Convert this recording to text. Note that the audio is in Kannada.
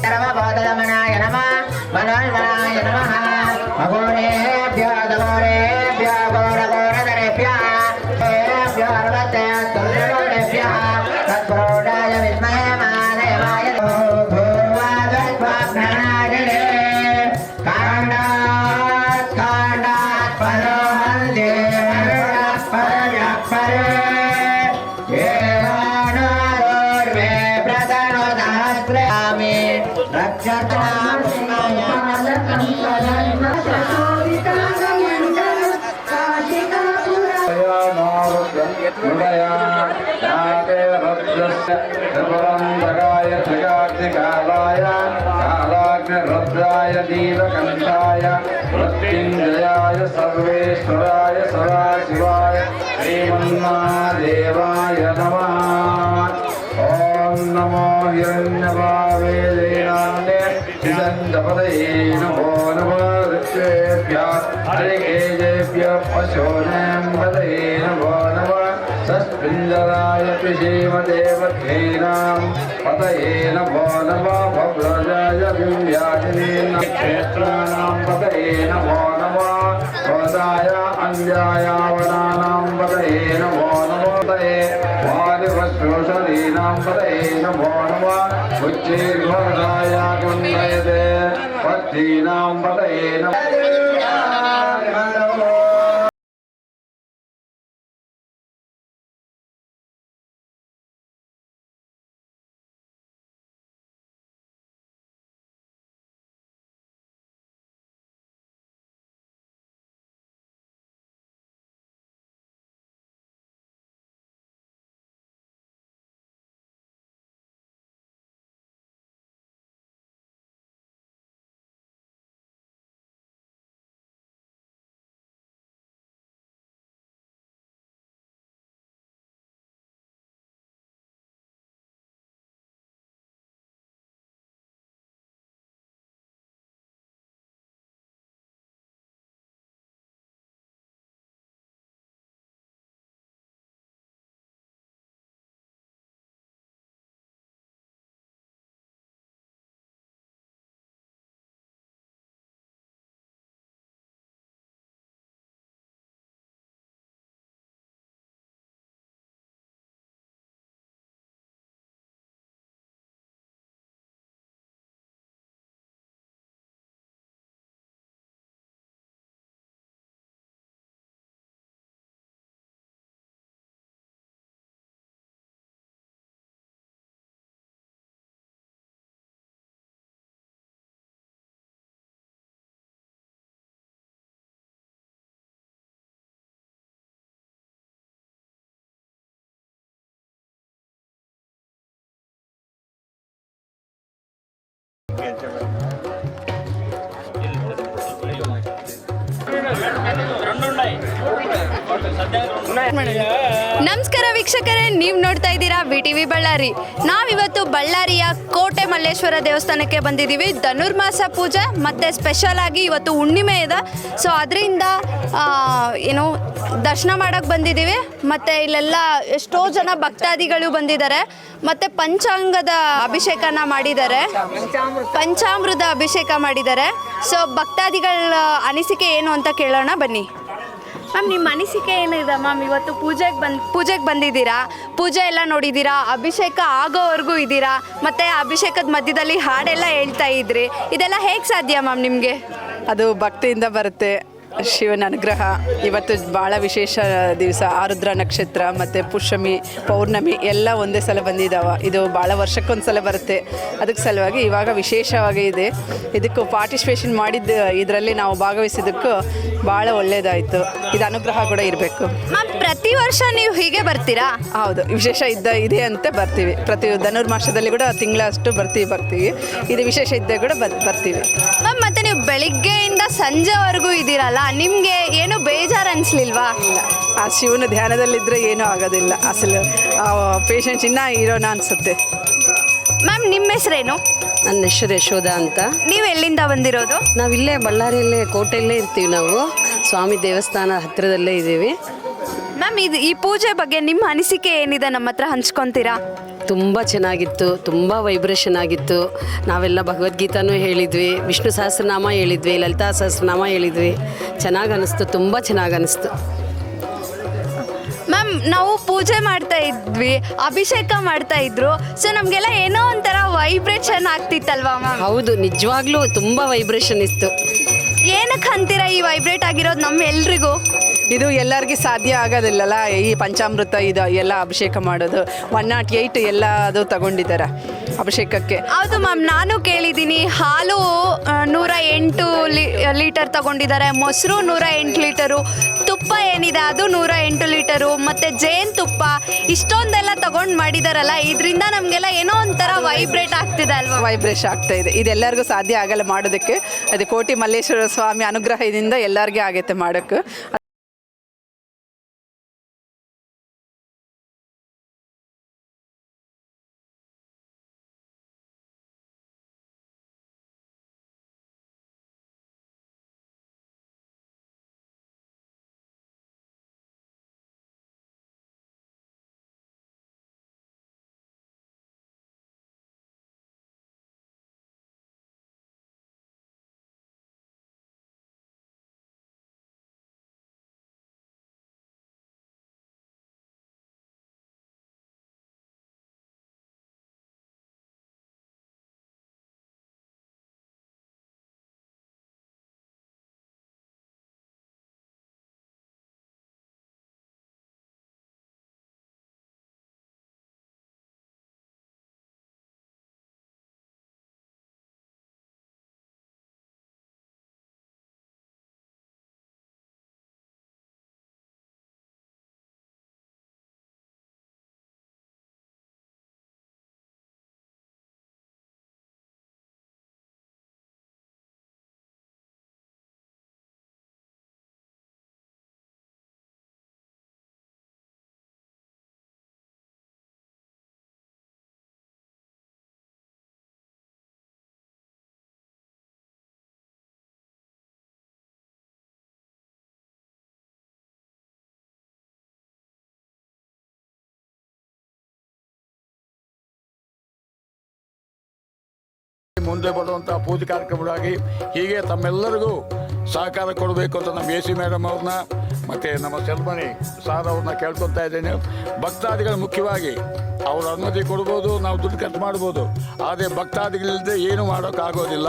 सर्वभूतदमनाय नमः मनोन्मनाय नमः अघोरेभ्यो दघोरेभ्यो घोरघोरधरेभ्यः हेभ्यो अर्वतेभ्यः तत्पुरुषाय विद्महे महादेवाय भूर्वादत्वाभ्रणादिने काण्डात् काण्डात् परो हन्ते परः परे येवानोर्वे प्रतनोदहस्रयामि रक्षतां कालाग्निरुद्राय नीलकण्ठाय मृत्युञ्जयाय सर्वेश्वराय सदाशिवाय श्रीमन्महादेवाय नमः। ॐ नमो हिरण्यभावे जैनान्ये चिदन्तपदये नमो नमः ऋषेभ्यः हरिकेजेभ्यः पशूनां पदये नमो नमः सस्पिञ्जराय पिशीमदेवधीनां पतये नमो नमः भव्रजाय विव्याधिनीनां क्षेत्राणां पतये नमो नमः वदाय अन्यायावनानां पतये नमो नमो पतये वादिवश्रोषधीनां पतये नमो नमः उच्चैर्घोषाय कुण्डयते पद्धीनां पतये नमः। ನಮಸ್ಕಾರ ವೀಕ್ಷಕರೇ, ನೀವು ನೋಡ್ತಾ ಇದ್ದೀರಾ VTV ಬಳ್ಳಾರಿ. ನಾವಿವತ್ತು ಬಳ್ಳಾರಿಯ ಕೋಟೆ ಮಲ್ಲೇಶ್ವರ ದೇವಸ್ಥಾನಕ್ಕೆ ಬಂದಿದ್ದೀವಿ. ಧನುರ್ಮಾಸ ಪೂಜೆ ಮತ್ತು ಸ್ಪೆಷಲ್ ಆಗಿ ಇವತ್ತು ಹುಣ್ಣಿಮೆ ಇದೆ. ಸೊ ಅದರಿಂದ ಏನು ದರ್ಶನ ಮಾಡೋಕ್ಕೆ ಬಂದಿದ್ದೀವಿ. ಮತ್ತು ಇಲ್ಲೆಲ್ಲ ಎಷ್ಟೋ ಜನ ಭಕ್ತಾದಿಗಳು ಬಂದಿದ್ದಾರೆ. ಮತ್ತು ಪಂಚಾಂಗದ ಅಭಿಷೇಕನ ಮಾಡಿದ್ದಾರೆ, ಪಂಚಾಮೃತ ಅಭಿಷೇಕ ಮಾಡಿದ್ದಾರೆ. ಸೊ ಭಕ್ತಾದಿಗಳ ಅನಿಸಿಕೆ ಏನು ಅಂತ ಕೇಳೋಣ ಬನ್ನಿ. ಮ್ಯಾಮ್, ನಿಮ್ಮ ಅನಿಸಿಕೆ ಏನಿದೆ ಮ್ಯಾಮ್? ಇವತ್ತು ಪೂಜೆಗೆ ಬಂದಿದ್ದೀರಾ, ಪೂಜೆ ಎಲ್ಲ ನೋಡಿದ್ದೀರಾ, ಅಭಿಷೇಕ ಆಗೋವರೆಗೂ ಇದ್ದೀರಾ, ಮತ್ತು ಅಭಿಷೇಕದ ಮಧ್ಯದಲ್ಲಿ ಹಾಡೆಲ್ಲ ಹೇಳ್ತಾ ಇದ್ರಿ. ಇದೆಲ್ಲ ಹೇಗೆ ಸಾಧ್ಯ ಮ್ಯಾಮ್ ನಿಮಗೆ? ಅದು ಭಕ್ತಿಯಿಂದ ಬರುತ್ತೆ. ಶಿವನ ಅನುಗ್ರಹ. ಇವತ್ತು ಭಾಳ ವಿಶೇಷ ದಿವಸ. ಆರುದ್ರ ನಕ್ಷತ್ರ ಮತ್ತು ಪುಷ್ಯಮಿ, ಪೌರ್ಣಮಿ ಎಲ್ಲ ಒಂದೇ ಸಲ ಬಂದಿದ್ದಾವೆ. ಇದು ಭಾಳ ವರ್ಷಕ್ಕೊಂದು ಸಲ ಬರುತ್ತೆ. ಅದಕ್ಕೆ ಸಲುವಾಗಿ ಇವಾಗ ವಿಶೇಷವಾಗಿ ಇದೆ. ಇದಕ್ಕೂ ಪಾರ್ಟಿಸಿಪೇಷನ್ ಮಾಡಿದ್ದು, ಇದರಲ್ಲಿ ನಾವು ಭಾಗವಹಿಸಿದ್ದಕ್ಕೂ ಭಾಳ ಒಳ್ಳೆಯದಾಯಿತು. ಇದು ಅನುಗ್ರಹ ಕೂಡ ಇರಬೇಕು. ಮ್ಯಾಮ್, ಪ್ರತಿ ವರ್ಷ ನೀವು ಹೀಗೆ ಬರ್ತೀರಾ? ಹೌದು, ವಿಶೇಷ ಇದೆ ಅಂತ ಬರ್ತೀವಿ. ಪ್ರತಿ ಧನುರ್ಮಾಸದಲ್ಲಿ ಕೂಡ ತಿಂಗಳಷ್ಟು ಬರ್ತೀವಿ. ಇದು ವಿಶೇಷ ಇದ್ದಾಗ ಕೂಡ ಬರ್ತೀವಿ ಮ್ಯಾಮ್. ಮತ್ತು ನೀವು ಬೆಳಿಗ್ಗೆಯಿಂದ ಸಂಜೆವರೆಗೂ ಇದ್ದೀರಲ್ಲ, ನಿಮಗೆ ಏನು ಬೇಜಾರು ಅನಿಸ್ಲಿಲ್ವಾ? ಇಲ್ಲ, ಆ ಶಿವನ ಧ್ಯಾನದಲ್ಲಿದ್ದರೆ ಏನೂ ಆಗೋದಿಲ್ಲ. ಅಸಲು ಪೇಷನ್ಸ್ ಇನ್ನೂ ಇರೋಣ ಅನಿಸುತ್ತೆ. ಮ್ಯಾಮ್, ನಿಮ್ಮ ಹೆಸರೇನು? ನನ್ನ ಹೆಸರು ಯಶೋಧ ಅಂತ. ನೀವು ಎಲ್ಲಿಂದ ಬಂದಿರೋದು? ನಾವಿಲ್ಲೇ ಬಳ್ಳಾರಿಯಲ್ಲೇ ಕೋಟೆಯಲ್ಲೇ ಇರ್ತೀವಿ. ನಾವು ಸ್ವಾಮಿ ದೇವಸ್ಥಾನ ಹತ್ತಿರದಲ್ಲೇ ಇದ್ದೀವಿ. ಮ್ಯಾಮ್, ಮ್ಯಾಮ್ ಈ ಪೂಜೆ ಬಗ್ಗೆ ನಿಮ್ಮ ಅನಿಸಿಕೆ ಏನಿದೆ ನಮ್ಮ ಹತ್ರ ಹಂಚ್ಕೊತೀರಾ? ತುಂಬ ಚೆನ್ನಾಗಿತ್ತು, ತುಂಬ ವೈಬ್ರೇಷನ್ ಆಗಿತ್ತು. ನಾವೆಲ್ಲ ಭಗವದ್ಗೀತಾನೂ ಹೇಳಿದ್ವಿ, ವಿಷ್ಣು ಸಹಸ್ರನಾಮ ಹೇಳಿದ್ವಿ, ಲಲಿತಾ ಸಹಸ್ರನಾಮ ಹೇಳಿದ್ವಿ. ಚೆನ್ನಾಗಿ ಅನ್ನಿಸ್ತು, ತುಂಬ ಚೆನ್ನಾಗಿ ಅನ್ನಿಸ್ತು. ಮ್ಯಾಮ್ ನಾವು ಪೂಜೆ ಮಾಡ್ತಾ ಇದ್ವಿ, ಅಭಿಷೇಕ ಮಾಡ್ತಾ ಇದ್ರು, ಸೊ ನಮಗೆಲ್ಲ ಏನೋ ಒಂಥರ ವೈಬ್ರೇಷನ್ ಆಗ್ತಿತ್ತಲ್ವಾ ಮ್ಯಾಮ್? ಹೌದು, ನಿಜವಾಗ್ಲೂ ತುಂಬ ವೈಬ್ರೇಷನ್ ಇತ್ತು. ಏನಕ್ಕೆ ಅಂತೀರಾ ಈ ವೈಬ್ರೇಟ್ ಆಗಿರೋದು ನಮ್ಮ ಎಲ್ರಿಗೂ? ಇದು ಎಲ್ಲರಿಗೂ ಸಾಧ್ಯ ಆಗೋದಿಲ್ಲಲ್ಲ, ಈ ಪಂಚಾಮೃತ ಇದು ಎಲ್ಲ ಅಭಿಷೇಕ ಮಾಡೋದು. 108 ಎಲ್ಲ ಅದು ತಗೊಂಡಿದ್ದಾರೆ ಅಭಿಷೇಕಕ್ಕೆ. ಹೌದು ಮ್ಯಾಮ್, ನಾನು ಕೇಳಿದ್ದೀನಿ. ಹಾಲು 108 ಲೀಟರ್ ತಗೊಂಡಿದ್ದಾರೆ, ಮೊಸರು 108 ಲೀಟರು, ತುಪ್ಪ ಏನಿದೆ ಅದು 108 ಲೀಟರು, ಮತ್ತು ಜೇನುತುಪ್ಪ ಇಷ್ಟೊಂದೆಲ್ಲ ತಗೊಂಡು ಮಾಡಿದಾರಲ್ಲ, ಇದರಿಂದ ನಮಗೆಲ್ಲ ಏನೋ ಒಂಥರ ವೈಬ್ರೇಟ್ ಆಗ್ತಿದೆ ಅಲ್ವಾ? ವೈಬ್ರೇಷನ್ ಆಗ್ತಾ ಇದೆ. ಇದೆಲ್ಲರಿಗೂ ಸಾಧ್ಯ ಆಗಲ್ಲ ಮಾಡೋದಕ್ಕೆ. ಅದು ಕೋಟಿ ಮಲ್ಲೇಶ್ವರ ಸ್ವಾಮಿ ಅನುಗ್ರಹದಿಂದ ಎಲ್ಲರಿಗೂ ಆಗೈತೆ ಮಾಡೋಕ್ಕೆ. ಮುಂದೆ ಬರುವಂಥ ಪೂಜೆ ಕಾರ್ಯಕ್ರಮವಾಗಿ ಹೀಗೆ ತಮ್ಮೆಲ್ಲರಿಗೂ ಸಹಕಾರ ಕೊಡಬೇಕು ಅಂತ ನಮ್ಮ ಎ ಸಿ ಮೇಡಮ್ ಅವ್ರನ್ನ ಮತ್ತು ನಮ್ಮ ಸೆಲ್ಮನಿ ಸಾರ್ ಅವ್ರನ್ನ ಕೇಳ್ಕೊತಾ ಇದ್ದೇನೆ. ಭಕ್ತಾದಿಗಳು ಮುಖ್ಯವಾಗಿ ಅವ್ರ ಅನುಮತಿ ಕೊಡ್ಬೋದು, ನಾವು ದುಡ್ಡು ಖರ್ಚು ಮಾಡ್ಬೋದು, ಆದರೆ ಭಕ್ತಾದಿಗಳಿಲ್ಲದೆ ಏನೂ ಮಾಡೋಕ್ಕಾಗೋದಿಲ್ಲ.